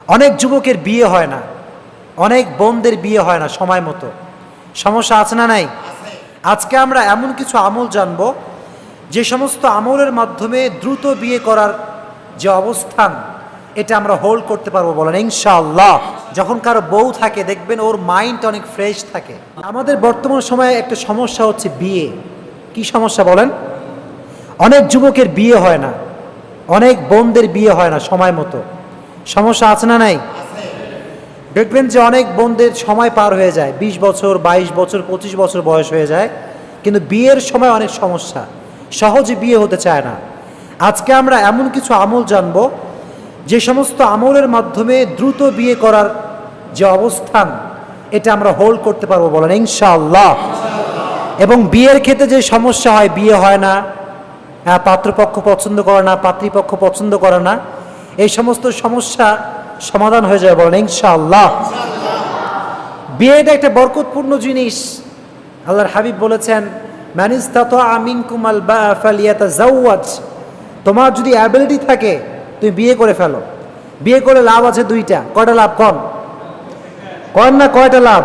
অনেক যুবকের বিয়ে হয় না, অনেক বোনদের বিয়ে হয় না সময় মতো। সমস্যা আছে না নাই? আজকে আমরা এমন কিছু আমল জানব যে সমস্ত আমলের মাধ্যমে দ্রুত বিয়ে করার যে অবস্থান, এটা আমরা হোল্ড করতে পারবো বলেন ইনশাআল্লাহ। যখন কারো বউ থাকে দেখবেন ওর মাইন্ড অনেক ফ্রেশ থাকে। আমাদের বর্তমান সময়ে একটা সমস্যা হচ্ছে বিয়ে। কি সমস্যা বলেন? অনেক যুবকের বিয়ে হয় না, অনেক বোনদের বিয়ে হয় না সময় মতো। সমস্যা আছে না নাই? দেখবেন যে অনেক বোনদের সময় পার হয়ে যায়, 20 বছর 22 বছর 25 বছর বয়স হয়ে যায়, কিন্তু বিয়ের সময় অনেক সমস্যা, সহজে বিয়ে হতে চায় না। আজকে আমরা এমন কিছু আমল জানব যে সমস্ত আমলের মাধ্যমে দ্রুত বিয়ে করার যে অবস্থান, এটা আমরা হোল্ড করতে পারবো বলেন ইনশাআল্লাহ। এবং বিয়ের ক্ষেত্রে যে সমস্যা হয়, বিয়ে হয় না, পাত্রপক্ষ পছন্দ করে না, পাত্রীপক্ষ পছন্দ করে না, এই সমস্ত সমস্যা সমাধান হয়ে যায় বলেন ইনশাআল্লাহ। বিয়েটা একটা বরকতপূর্ণ জিনিস। আল্লাহর হাবিব বলেছেন, মান ইসতাতাআ মিনকুমাল বাআ ফালিয়াতাজাওয়াজ। তোমার যদি অ্যাবিলিটি থাকে তুমি বিয়ে করে ফেলো। বিয়ে করে লাভ আছে দুইটা। কয়টা লাভ? কন না, কয়টা লাভ?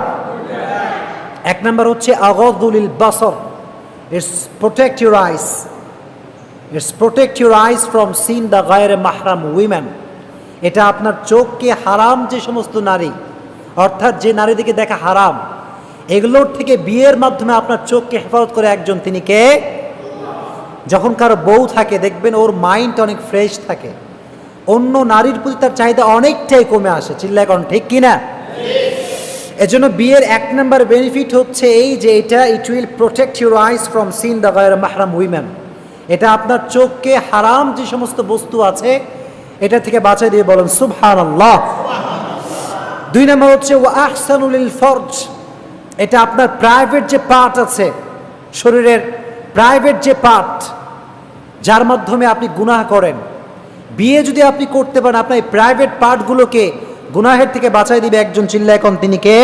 এক নাম্বার হচ্ছে আগাদুলিল বাসর, it's protect your eyes, it's protect your eyes from seen the গায়রে মাহরাম উইমেন। এটা আপনার চোখকে হারাম যে সমস্ত নারী, অর্থাৎ যে নারী দিকে দেখা হারাম, এগুলোর থেকে বিয়ের মাধ্যমে আপনার চোখকে হেফাজত করে একজন, তিনি কে? যখন কারো বউ থাকে দেখবেন ওর মাইন্ড অনেক ফ্রেশ থাকে, অন্য নারীর প্রতি তার চাহিদা অনেকটাই কমে আসে। চিল্লায় কোন ঠিক কিনা? এজন্য বিয়ের এক নম্বর বেনিফিট হচ্ছে এই যে এটা it will protect your eyes from seen the গায়রে মাহরাম উইমেন। এটা আপনার চোখকে হারাম যে সমস্ত বস্তু আছে এটা থেকে বাঁচাই দিয়ে বলেন সুবহানাল্লাহ। দুই নম্বর হচ্ছে ওয়া আহসানুল ফরজ। এটা আপনার প্রাইভেট যে পার্ট আছে, শরীরের প্রাইভেট যে পার্ট, যার মাধ্যমে আপনি গুনাহ করেন, বিয়ে যদি আপনি করতে পারেন আপনার এই প্রাইভেট পার্টগুলোকে গুনাহের থেকে বাঁচাই দিবে একজন। চিল্লায় এখন তিনি কে?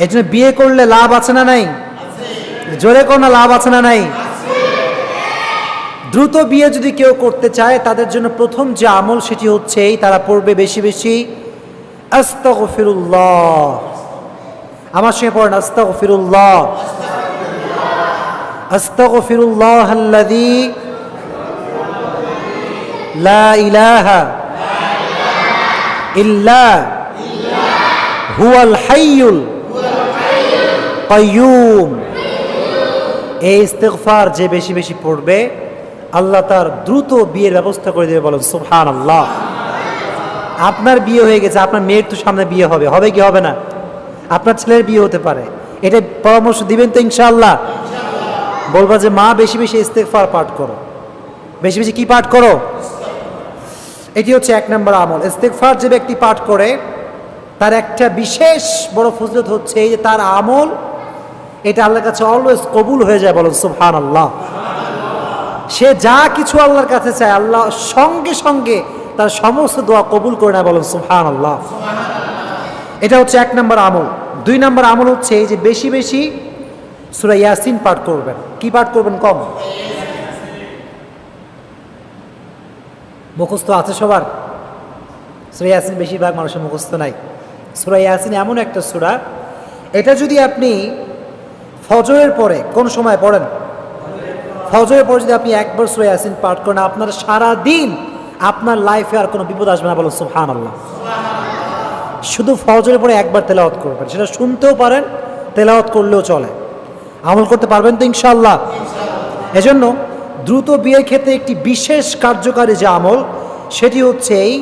এই জন্য বিয়ে করলে লাভ আছে না নাই? জোরে কোন লাভ আছে না নাই? দ্রুত বিয়ে যদি কেউ করতে চায় তাদের জন্য প্রথম যে আমল সেটি হচ্ছে এই, তারা পড়বে বেশি বেশি আস্তাগফিরুল্লাহ। আমার সঙ্গে পড়েন আস্তাগফিরুল্লাহ, আস্তাগফিরুল্লাহাল্লাযী লা ইলাহা ইল্লা হুয়াল হাইয়ুল কাইয়্যুম। এই ইস্তিগফার যে বেশি বেশি পড়বে আল্লাহ তার দ্রুত বিয়ের ব্যবস্থা করে দেবে বলেন সুবহানাল্লাহ। আপনার বিয়ে হয়ে গেছে, আপনার মেয়ের তো সামনে বিয়ে হবে, হবে কি হবে না? আপনার ছেলের বিয়ে হতে পারে, এটা পরামর্শ দিবেন তো ইনশাআল্লাহ? বলবা যে মা বেশি বেশি ইস্তিগফার পাঠ করো, বেশি বেশি কি পাঠ করো? এটি হচ্ছে এক নম্বর আমল। ইস্তিগফার যে ব্যক্তি পাঠ করে তার একটা বিশেষ বড় ফজিলত হচ্ছে এই যে তার আমল এটা আল্লাহর কাছে অলওয়েজ কবুল হয়ে যায় বলেন সুবহানাল্লাহ। সে যা কিছু আল্লাহর কাছে চায় আল্লাহ সঙ্গে সঙ্গে তার সমস্ত দোয়া কবুল করে নেয় বলেন সুবহানাল্লাহ। এটা হচ্ছে এক নম্বর আমল। দুই নম্বর আমল হচ্ছে এই যে বেশি বেশি সূরা ইয়াসিন পাঠ করবেন। কি পাঠ করবেন? কম মুখস্থ আছে সবার? সূরা ইয়াসিন বেশিরভাগ মানুষের মুখস্থ নাই। সূরা ইয়াসিন এমন একটা সূরা, এটা যদি আপনি ফজরের পরে কোন সময় পড়েন, ফজরের পরে যদি আপনি একবার সূরা ইয়াসিন পাঠ করেন আপনার সারা দিন আপনার লাইফে আর কোনো বিপদ আসবে না বলেন সুবহানাল্লাহ। শুধু ফজরের পরে একবার তেলাওয়াত করবেন, সেটা শুনতেও পারেন, তেলাওয়াত করলেও চলে। আমল করতে পারবেন তো ইনশাআল্লাহ? এজন্য দ্রুত বিয়ের ক্ষেত্রে একটি বিশেষ কার্যকারী যে আমল সেটি হচ্ছে এই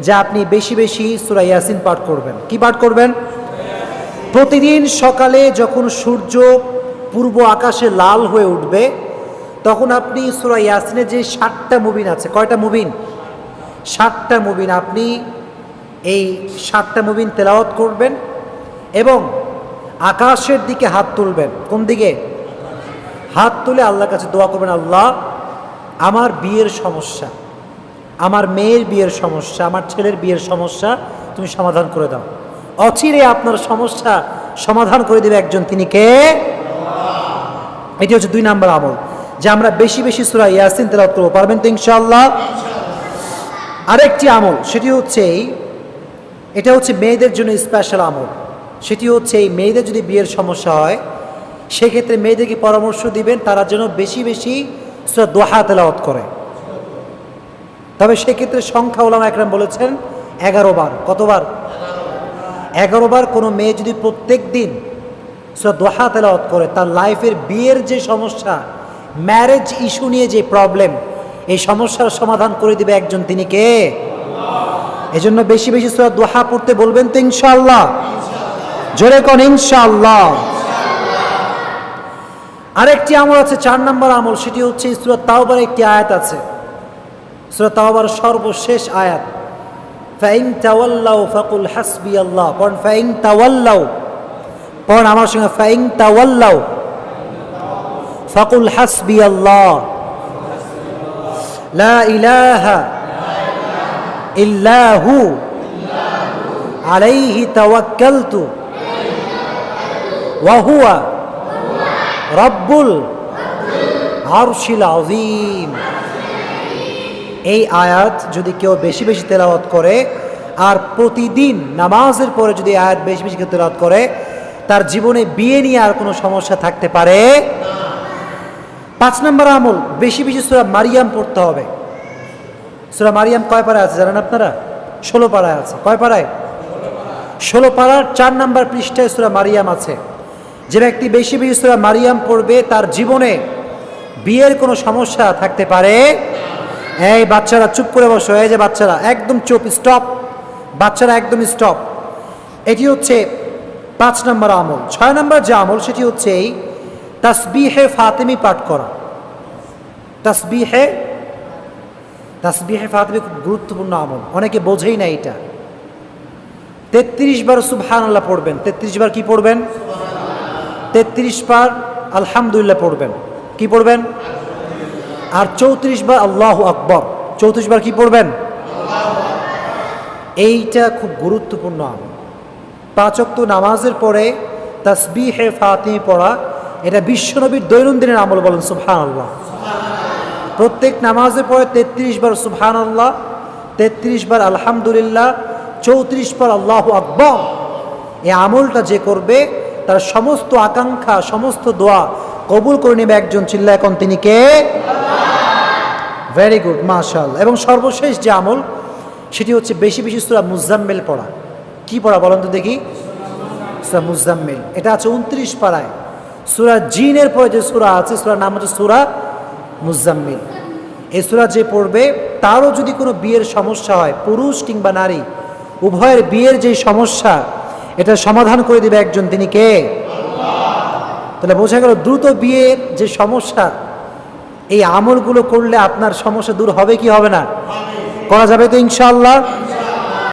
যে আপনি বেশি বেশি সূরা ইয়াসিন পাঠ করবেন। কি পাঠ করবেন? প্রতিদিন সকালে যখন সূর্য পূর্ব আকাশে লাল হয়ে উঠবে তখন আপনি সূরা ইয়াসিনের যে 7টা মুবিন আছে, কয়টা মুবিন? 7টা মুবিন, আপনি এই 7টা মুবিন তেলাওয়াত করবেন এবং আকাশের দিকে হাত তুলবেন। কোন দিকে? হাত তুলে আল্লাহর কাছে দোয়া করবেন, আল্লাহ আমার বিয়ের সমস্যা, আমার মেয়ের বিয়ের সমস্যা, আমার ছেলের বিয়ের সমস্যা তুমি সমাধান করে দাও। অচিরে আপনার সমস্যা সমাধান করে দেবে একজন, তিনি কে? এটি হচ্ছে 2 নম্বর আমল, যে আমরা বেশি বেশি সূরা ইয়াসিন তেলাওয়াত করব। পারবেন তো ইনশাআল্লাহ? আরেকটি আমল সেটি হচ্ছে এটা হচ্ছে মেয়েদের জন্য স্পেশাল আমল। সেটি হচ্ছে এই মেয়েদের যদি বিয়ের সমস্যা হয় সেক্ষেত্রে মেয়েদেরকে পরামর্শ দিবেন তারা যেন বেশি বেশি সূরা দোহা তেলাওয়াত করে। তবে সেক্ষেত্রে সংখ্যা উলামা একরাম বলেছেন 11 বার। কতবার? 11 বার। কোনো মেয়ে যদি প্রত্যেক দিন সূরা দোহা তেলাওয়াত করে তার লাইফের বিয়ের যে সমস্যা, ম্যারেজ ইস্যু নিয়ে যে প্রবলেম, এই সমস্যার সমাধান করে দিবে একজন, তিনি কে? এজন্য বেশি বেশি সূরা দোহা পড়তে বলবেন তো ইনশাআল্লাহ। জোরে কোন ইনশাআল্লাহ। আরেকটি আমল আছে 4 নম্বর আমল, সেটি হচ্ছে সূরা তাওবার একটি আয়াত আছে, সূরা তাওবার সর্বশেষ আয়াত, ফাইন তাওয়াল্লাউ ফাকুল হাসবিয়াল্লাহ। পড়ুন ফাইন তাওয়াল্লাউ, পড়ুন আমার সঙ্গে, ফাইন তাওয়াল্লাউ ফাকুল হাসবিয়াল্লাহ লা ইলাহা ইল্লাহু আলাইহি তাওয়াক্কালতু ওয়া হুয়া রব্বুল আরশিল আযীম। এই আয়াত যদি কেউ বেশি বেশি তেলাওয়াত করে আর প্রতিদিন নামাজের পরে যদি আয়াত বেশি বেশি কেউ তেলাওয়াত করে তার জীবনে বিয়ে নিয়ে আর কোনো সমস্যা থাকতে পারে। 5 নম্বর আমল, বেশি বেশি সূরা মারিয়াম পড়তে হবে। সূরা মারিয়াম কয় পারায় আছে জানেন আপনারা? 16 পারায় আছে। কয় পারায়? 16 পারার 4 নম্বর পৃষ্ঠায় সূরা মারিয়াম আছে। যে ব্যক্তি বেশি বেশি সূরা মারিয়াম পড়বে তার জীবনে বিয়ের কোনো সমস্যা থাকতে পারে। এই বাচ্চারা চুপ করে বসো, এই যে বাচ্চারা একদম চুপ, স্টপ, বাচ্চারা একদম স্টপ। এটি হচ্ছে 5 নম্বর আমল। 6 নম্বর যে আমল সেটি হচ্ছে এই তাসবিহে ফাতিমি পাঠ করা। তাসবিহে ফাতিমি খুব গুরুত্বপূর্ণ আমল, অনেকে বোঝেই না এটা। 33 বার সুবহানাল্লাহ পড়বেন। 33 বার কি পড়বেন? 33 বার আলহামদুলিল্লাহ পড়বেন। কি পড়বেন? আর 34 বার আল্লাহু আকবার। 34 বার কি পড়বেন? এইটা খুব গুরুত্বপূর্ণ আমল। 5 ওয়াক্ত নামাজের পরে তাসবিহে ফাতিমি পড়া, এটা বিশ্বনবীর দৈনন্দিনের আমল। বলেন সুবহানাল্লাহ। প্রত্যেক নামাজের পরে 33 বার সুবহানাল্লাহ, 33 বার আলহামদুলিল্লাহ, 34 বার আল্লাহু আকবার। এই আমলটা যে করবে তার সমস্ত আকাঙ্ক্ষা, সমস্ত দোয়া কবুল করে নেবে একজন। চিল্লায় এখন তিনি কে? ভেরি গুড, মাশাআল্লাহ। এবং সর্বশেষ যে আমল সেটি হচ্ছে বেশি বেশি সূরা মুজাম্মিল পড়া। কি পড়া বলেন তো দেখি? সূরা মুজাম্মিল। এটা আছে 29 পারায়। সূরা জিনের পরে যে সূরা আছে, সূরার নাম হচ্ছে সূরা মুজাম্মিল। এই সূরা যে পড়বে তারও যদি কোনো বিয়ের সমস্যা হয়, পুরুষ কিংবা নারী উভয়ের বিয়ের যে সমস্যা, এটা সমাধান করে দিবে একজন, তিনি কে? তাহলে বোঝা গেল দ্রুত বিয়ের যে সমস্যা, এই আমলগুলো করলে আপনার সমস্যা দূর হবে কি হবে না? করা যাবে তো ইনশাআল্লাহ।